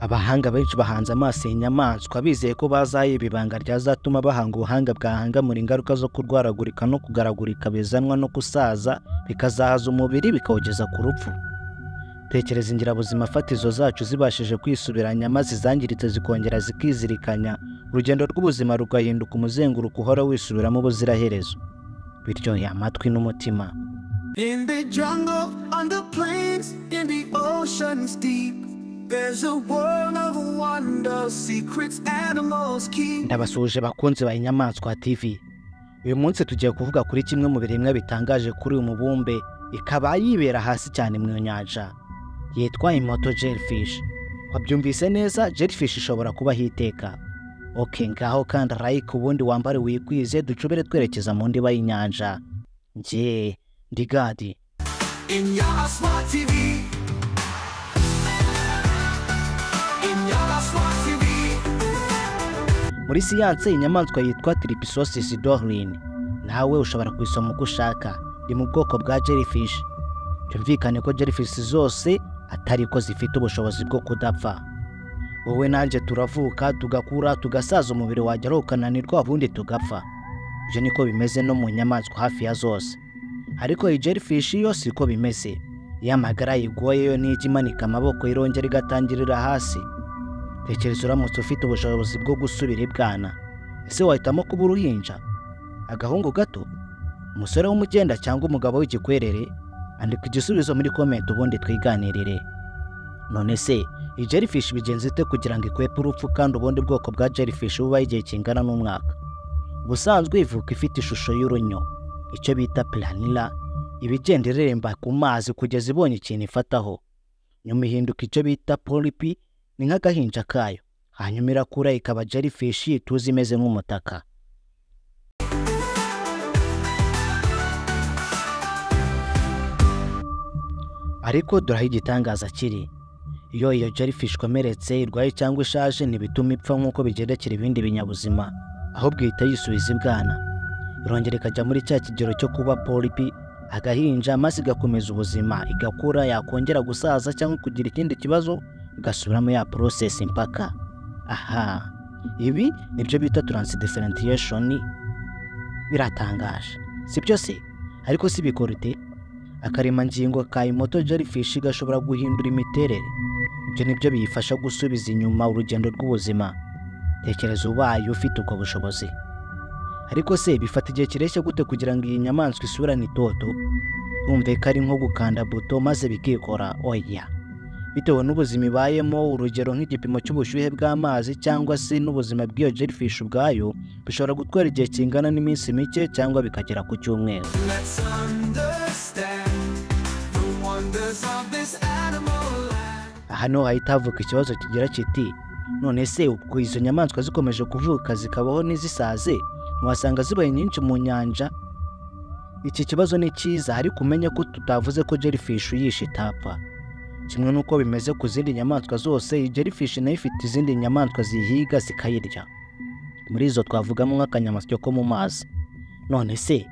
Abahanga benshi bahanze amaso inyamaswa bizeye ko bazayiba ibanga ryazatuma bahanga ubuhanga bwahangamura ingaruka zo kurwaragurika no kugaragurika bizanwa no kusaza bikazahaza umubiri bikawugeza ku rupfu. Tekereza ingirabuzima fatizo zacu zibashije kwisubiranya maze zangiritse zikongera zikizirikanya, urugendo rw'ubuzima rugahinduka umuzenguruko uhora wisubiramo ubuziraherezo, biryoheye amatwi n'umutima. In the jungle, on the plains, in the oceans deep, there's a world of wonder, secrets animals keep. Ndabasuhuje bakunzi ba Inyamaswa TV. Uyu munsi tugiye kuvuga kuri kimwe mu biremwa bitangaje kuri uyu mubumbe, ikaba yibera hasi cyane mu nyanja. Yitwa imoto jellyfish. Wabyumvise neza, jellyfish ishobora kuba hiteka. Okay, ngaho kandi like ubundi wambare wikwize ducubere twerekeza mu ndiba y'inyanja. Nje ndi Gadi. Inyamaswa TV. Inyamaswa TV. Muri siyanse inyamaswa yitwa Trypsosis dorlin. Nawe ushobora kuyisoma uko ushaka. Ni mu bwoko bwa jellyfish. Byumvikane ko jellyfish zose atari ko zifite ubushobozi bwo kudapfa. Wowe nanje turavuka tugakura tugasaza umubiri wagera ukananirwa ubundi tugapfa. Ibyo niko bimeze no mu nyamaswa hafi ya zose. Ariko iyi jellyfish yo siko bimeze. Yamagara yigoye yo nijya imanika amaboko irongera igatangirira hasi. Tekereza uramutse ufite ubushobozi bwo gusubira ibwana. Ese wahitamo kuba uruhinja, agahungu gato, umusore w'umugenda cyangwa umugabo w'igikwerere? Andika igisubizo muri comment ubundi twiganirire. None se iyi jellyfish bigenze ite kugira ngo ikwepe urupfu kandi ubundi bwoko bwa jellyfish bubaho igihe kingana n'umwaka? Ubusanzwe ivuka ifite ishusho y'urunyo, icyo bita planula, ibigenda ireremba ku mazi kugeza ibonye ikintu ifataho. Nyuma ihinduka icyo bita polyp, ni nk'agahinja kayo. Hanyuma irakura ikaba jellyfish tuzi imeze nk'umutaka. Ariko dore igitangaza kiri. Iyo jellyfish komeretse irwaye cyangwa ishaje ntibituma ipfa nk'uko bigendekera ibindi binyabuzima, ahubwo ihita yisubiza ibwana. Irongera ikajya muri cya kigero cyo kuba polyp, agahinja, maze igakomeza ubuzima, igakura, yakongera gusaza cyangwa kugira ikindi kibazo, igasubiramo ya process impaka. Aha, ibi nibyo bita transdifferentiation. Biratangaje, sibyo se? Ariko si bikorute akaremangingo ka imoto jellyfish gashobora guhindura imiterere. Ibyo nibyo biyifasha gusubiza inyuma urugendo rw'ubuzima. Tekereza ubaye ufite ubwo bushobozi. Ariko se bifata igihe kireshya gute kugira ngo iyi nyamaswa isubirane itoto? Wumve ko ari nko gukanda buto maze bikikora? Oya, bitewe n'ubuzima ibayemo, urugero nk'igipimo cy'ubushyuhe bw'amazi cyangwa se n'ubuzima bw'iyo jellyfish ubwayo, bishobora gutwara igihe kingana n'iminsi mike cyangwa bikagera ku cyumweru. Let's understand the wonders of this animal land. Hano hahita havuka ikibazo kigira kiti, none se ubwo izo nyamaswa zikomeje kuvuka zikabaho n'izisaze, mwasanga zibaye nyinshi mu nyanja? Iki kibazo ni cyiza, ariko umenye ko tutavuze ko jellyfish yishe itapfa. Kimwe nuko bimeze ku zindi nyamaswa zose, iyi jellyfish nayo ifite izindi nyamaswa zihiga zikayirya. Muri izo twavugamo nk'akanyamasyo ko mu mazi. None se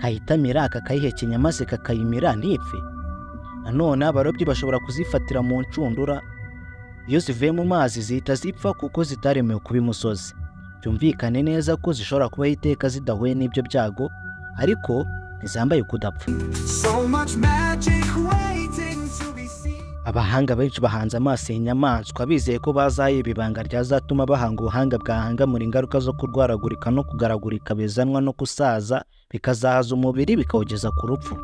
kahitamira kakayihekenya maze kakayimira ntipfe? Nanone abarobyi bashobora kuzifatira mu ncundura. Iyo zivuye mu mazi zihita zipfa kuko zitaremewe kuba imusozi. Byumvikane neza ko zishobora kuba iteka zidahuye n'ibyo byago, ariko ntizambaye kudapfa. So much magic waiting to be seen. Abahanga benshi bahanze amaso inyamaswa bizeye ko bazayiba ibanga ryazatuma bahanga ubuhanga bwahangamura ingaruka zo kurwaragurika no kugaragurika bizanwa no kusaza bikazahaza umubiri bikawugeza ku rupfu.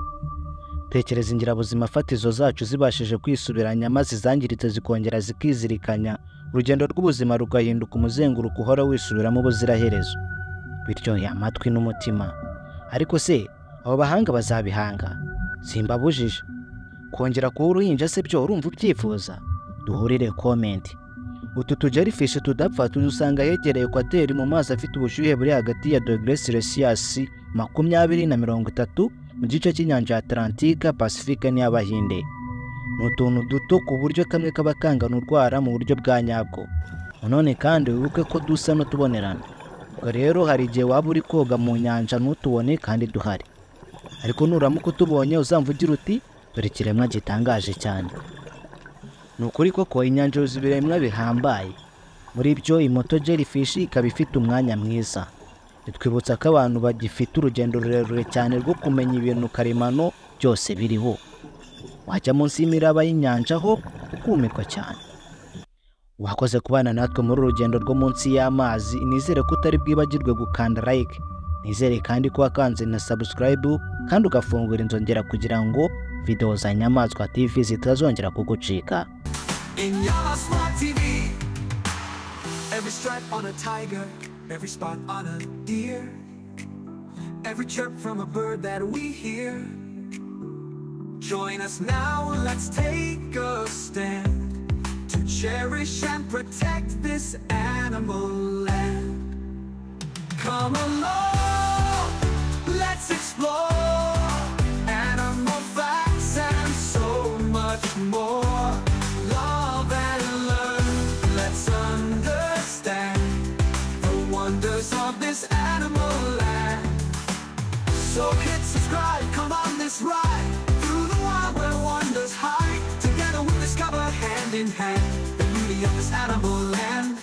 Tekereza ingirabuzima fatizo zacu zibashije kwisubiranya maze zangiritse zikongera zikizirikanya, urugendo rw'ubuzima rugahinduka umuzenguruko uhora wisubiramo ubuziraherezo, biryoheye amatwi n'umutima. Ariko se abo bahanga bazabihanga? Simbabujije. Kongera kuba uruhinja se byo urumva ubyifuza? Duhurire comment. Utu jellyfish tudapfa tuzusanga yegereye ekwateri mu mazi afite ubushyuhe buri hagati ya °C 20 na 30 mu gice cy'inyanja ya Atlantika, Pacifique n'Abahinde. N'utuntu duto ku buryo kamwe kaba kangana urwara mu buryo bwa nyabwo. None kandi wibuke ko dusa no tubonerana. Ubwo rero hari igihe waba uri koga mu nyanja ntutubone kandi duhari. Ariko nuramuka utubonye uzamvugira uti dore ikiremwa gitangaje cyane. Ni ukuri koko inyanja yuzuye ibiremwa bihambaye, muri byo imoto jellyfish ikaba ifite umwanya mwiza. Bitwibutsa ko abantu bagifite urugendo rurerure cyane rwo kumenya ibintu karemano byose biriho. Wajya munsi y'imiraba y'inyanja ho ukumirwa cyane. Wakoze kubana natwe muri urugendo rwo munsi y'amazi. Nizere ko utari bwibagirwe gukanda like, nizere kandi ko wakanze na subscribe kandi ugafungura inzogera kugira ngo video za Nyamaswa TV zitazongera kugucika. In Nyamaswa TV, every stripe on a tiger, every spot on a deer, every chirp from a bird that we hear. Join us now, let's take a stand to cherish and protect this animal land. Come along, let's explore animal facts and so much more. Love and learn, let's understand the wonders of this animal land. So hit subscribe, come on this ride through the wild where wonders hide. Together we'll discover hand in hand the beauty of this animal land.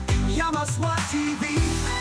In Nyamaswa TV.